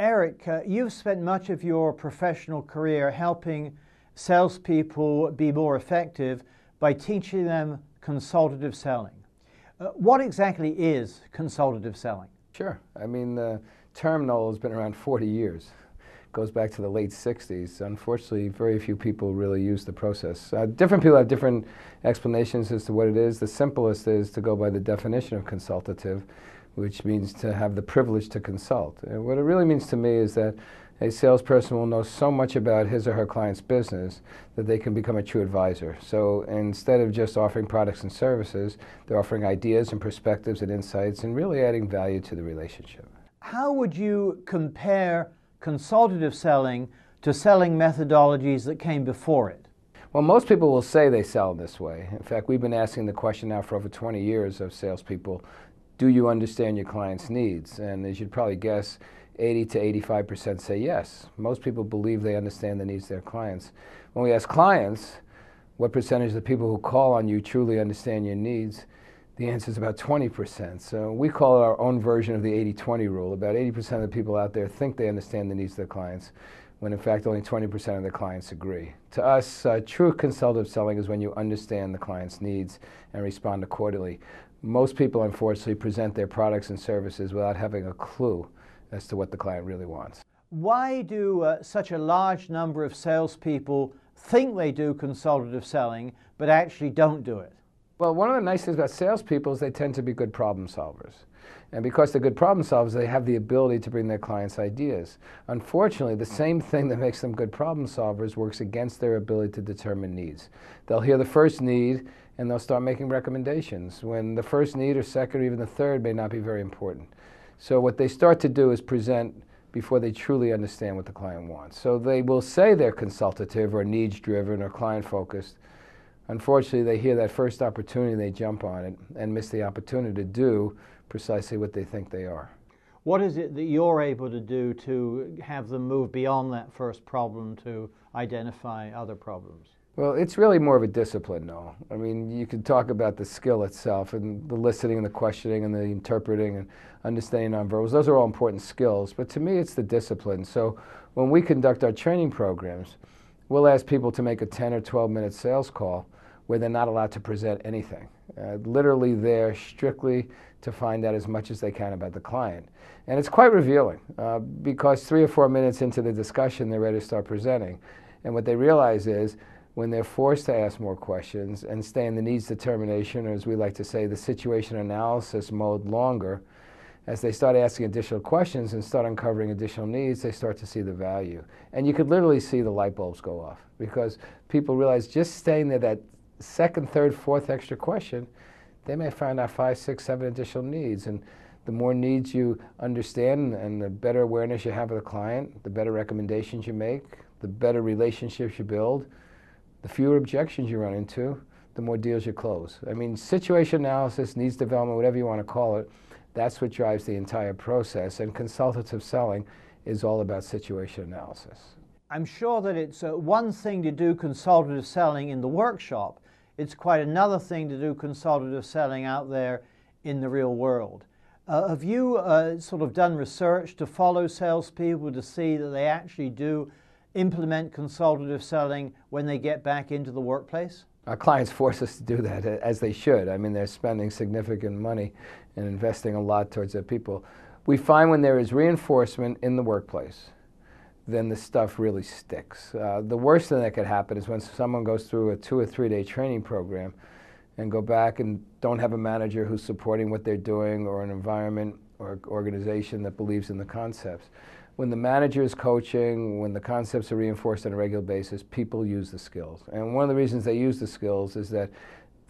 Eric, you've spent much of your professional career helping salespeople be more effective by teaching them consultative selling. What exactly is consultative selling? Sure. I mean, the term, Noel, has been around 40 years. It goes back to the late 60s. Unfortunately, very few people really use the process. Different people have different explanations as to what it is. The simplest is to go by the definition of consultative, which means to have the privilege to consult. And what it really means to me is that a salesperson will know so much about his or her client's business that they can become a true advisor. So instead of just offering products and services, they're offering ideas and perspectives and insights and really adding value to the relationship. How would you compare consultative selling to selling methodologies that came before it? Well, most people will say they sell this way. In fact, we've been asking the question now for over 20 years of salespeople, do you understand your client's needs? And as you'd probably guess, 80 to 85% say yes. Most people believe they understand the needs of their clients. When we ask clients, what percentage of the people who call on you truly understand your needs? The answer is about 20%. So we call it our own version of the 80-20 rule. About 80% of the people out there think they understand the needs of their clients, when in fact only 20% of their clients agree. To us, true consultative selling is when you understand the client's needs and respond accordingly. Most people, unfortunately, present their products and services without having a clue as to what the client really wants. Why do such a large number of salespeople think they do consultative selling, but actually don't do it? Well, one of the nice things about salespeople is they tend to be good problem solvers. And because they're good problem solvers, they have the ability to bring their clients ideas. Unfortunately, the same thing that makes them good problem solvers works against their ability to determine needs. They'll hear the first need and they'll start making recommendations when the first need or second or even the third may not be very important. So what they start to do is present before they truly understand what the client wants. So they will say they're consultative or needs-driven or client-focused. Unfortunately, they hear that first opportunity, they jump on it and miss the opportunity to do precisely what they think they are. What is it that you're able to do to have them move beyond that first problem to identify other problems? Well, it's really more of a discipline, Noel. I mean, you could talk about the skill itself and the listening and the questioning and the interpreting and understanding nonverbals. Those are all important skills, but to me it's the discipline. So when we conduct our training programs, we'll ask people to make a 10 or 12-minute sales call where they're not allowed to present anything. Literally there strictly to find out as much as they can about the client. And it's quite revealing because 3 or 4 minutes into the discussion they're ready to start presenting. And what they realize is when they're forced to ask more questions and stay in the needs determination, or as we like to say, the situation analysis mode longer, as they start asking additional questions and start uncovering additional needs, they start to see the value. And you could literally see the light bulbs go off because people realize just staying there, that second, third, fourth extra question, they may find out 5, 6, 7 additional needs. And the more needs you understand and the better awareness you have of the client, the better recommendations you make, the better relationships you build, the fewer objections you run into, the more deals you close. I mean, situation analysis, needs development, whatever you want to call it, that's what drives the entire process. And consultative selling is all about situation analysis. I'm sure that it's one thing to do consultative selling in the workshop. It's quite another thing to do consultative selling out there in the real world. Have you sort of done research to follow salespeople to see that they actually do implement consultative selling when they get back into the workplace? Our clients force us to do that, as they should. I mean, they're spending significant money and investing a lot towards their people. We find when there is reinforcement in the workplace, then the stuff really sticks. The worst thing that could happen is when someone goes through a 2 or 3 day training program and go back and don't have a manager who's supporting what they're doing or an environment or organization that believes in the concepts. When the manager is coaching, when the concepts are reinforced on a regular basis, people use the skills. And one of the reasons they use the skills is that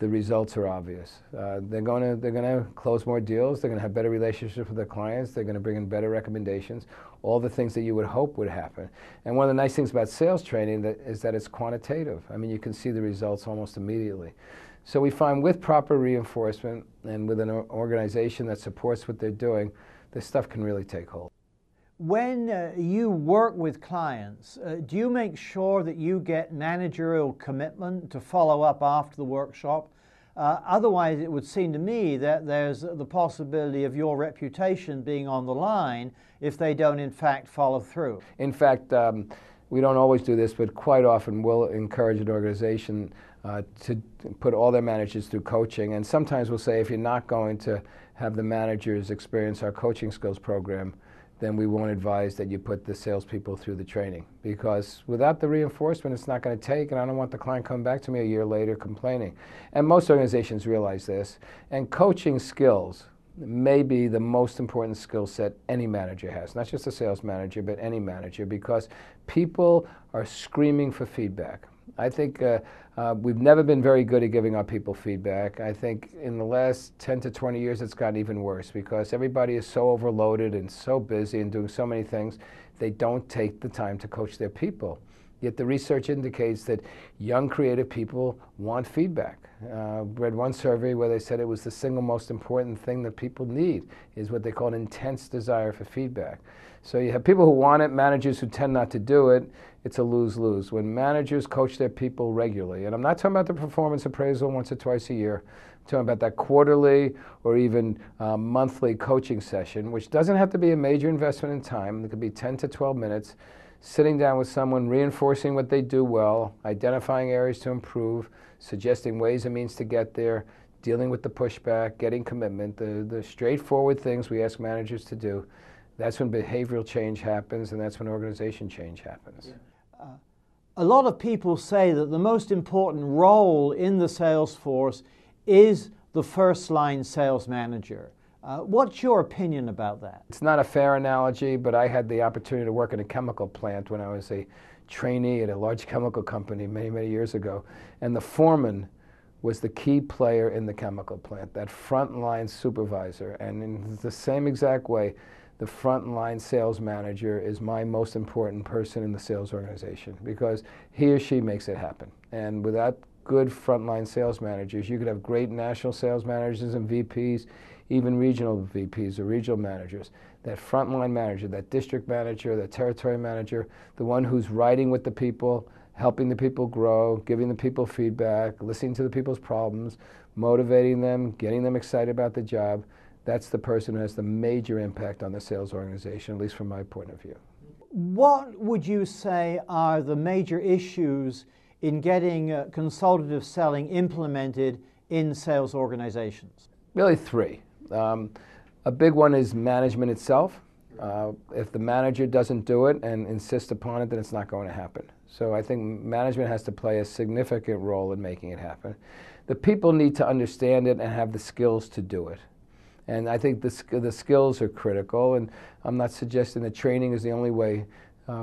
the results are obvious. They're going to close more deals. They're going to have better relationships with their clients. They're going to bring in better recommendations, all the things that you would hope would happen. And one of the nice things about sales training is that it's quantitative. I mean, you can see the results almost immediately. So we find with proper reinforcement and with an organization that supports what they're doing, this stuff can really take hold. When you work with clients, do you make sure that you get managerial commitment to follow up after the workshop? Otherwise, it would seem to me that there's the possibility of your reputation being on the line if they don't in fact follow through? In fact, we don't always do this, but quite often we'll encourage an organization to put all their managers through coaching. And sometimes we'll say, if you're not going to have the managers experience our coaching skills program, then we won't advise that you put the salespeople through the training. Because without the reinforcement, it's not going to take, and I don't want the client coming back to me a year later complaining. And most organizations realize this. And coaching skills may be the most important skill set any manager has, not just a sales manager, but any manager, because people are screaming for feedback. I think we've never been very good at giving our people feedback. I think in the last 10 to 20 years it's gotten even worse because everybody is so overloaded and so busy and doing so many things, they don't take the time to coach their people. Yet the research indicates that young creative people want feedback. Read one survey where they said it was the single most important thing that people need is what they call an intense desire for feedback. So you have people who want it, managers who tend not to do it. It's a lose-lose. When managers coach their people regularly, and I'm not talking about the performance appraisal once or twice a year, I'm talking about that quarterly or even monthly coaching session, which doesn't have to be a major investment in time. It could be 10 to 12 minutes, sitting down with someone, reinforcing what they do well, identifying areas to improve, suggesting ways and means to get there, dealing with the pushback, getting commitment, the straightforward things we ask managers to do. That's when behavioral change happens, and that's when organization change happens. Yeah. A lot of people say that the most important role in the sales force is the first-line sales manager. What's your opinion about that? It's not a fair analogy, but I had the opportunity to work in a chemical plant when I was a trainee at a large chemical company many, many years ago. And the foreman was the key player in the chemical plant, that frontline supervisor. And in the same exact way, the frontline sales manager is my most important person in the sales organization because he or she makes it happen. And without good frontline sales managers, you could have great national sales managers and VPs, even regional VPs or regional managers. That frontline manager, that district manager, that territory manager, the one who's riding with the people, helping the people grow, giving the people feedback, listening to the people's problems, motivating them, getting them excited about the job, that's the person who has the major impact on the sales organization, at least from my point of view. What would you say are the major issues in getting consultative selling implemented in sales organizations? Really three. A big one is management itself. If the manager doesn't do it and insists upon it, then it's not going to happen. So I think management has to play a significant role in making it happen. The people need to understand it and have the skills to do it. And I think the skills are critical, and I'm not suggesting that training is the only way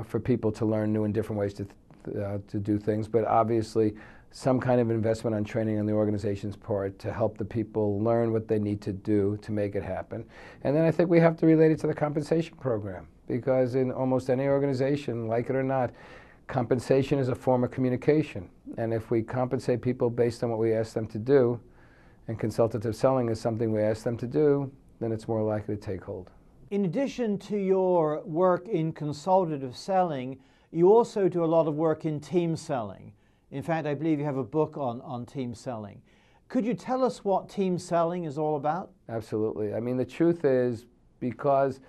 for people to learn new and different ways to do things, but obviously some kind of investment on training on the organization's part to help the people learn what they need to do to make it happen. And then I think we have to relate it to the compensation program, because in almost any organization, like it or not, compensation is a form of communication. And if we compensate people based on what we ask them to do, and consultative selling is something we ask them to do, then it's more likely to take hold. In addition to your work in consultative selling, you also do a lot of work in team selling. In fact, I believe you have a book on team selling. Could you tell us what team selling is all about? Absolutely. I mean, the truth is, because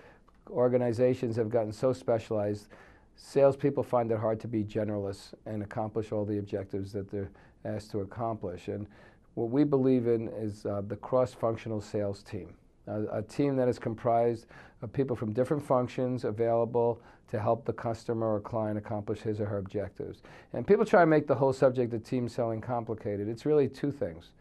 organizations have gotten so specialized, salespeople find it hard to be generalists and accomplish all the objectives that they're asked to accomplish. And what we believe in is the cross-functional sales team, a team that is comprised of people from different functions available to help the customer or client accomplish his or her objectives. And people try to make the whole subject of team selling complicated. It's really two things.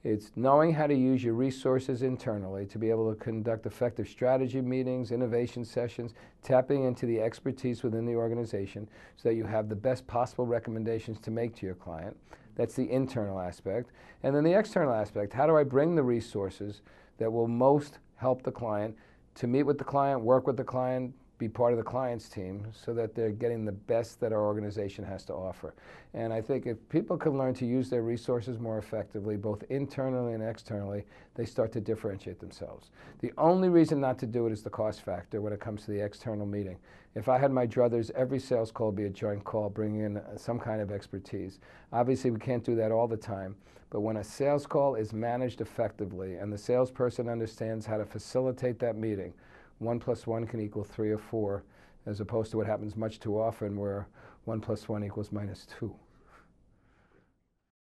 It's knowing how to use your resources internally to be able to conduct effective strategy meetings, innovation sessions, tapping into the expertise within the organization so that you have the best possible recommendations to make to your client. That's the internal aspect. And then the external aspect, how do I bring the resources that will most help the client to meet with the client, work with the client, be part of the client's team so that they're getting the best that our organization has to offer. And I think if people can learn to use their resources more effectively, both internally and externally, they start to differentiate themselves. The only reason not to do it is the cost factor when it comes to the external meeting. If I had my druthers, every sales call would be a joint call, bringing in some kind of expertise. Obviously, we can't do that all the time, but when a sales call is managed effectively and the salesperson understands how to facilitate that meeting, 1 plus 1 can equal 3 or 4, as opposed to what happens much too often where 1 plus 1 equals -2.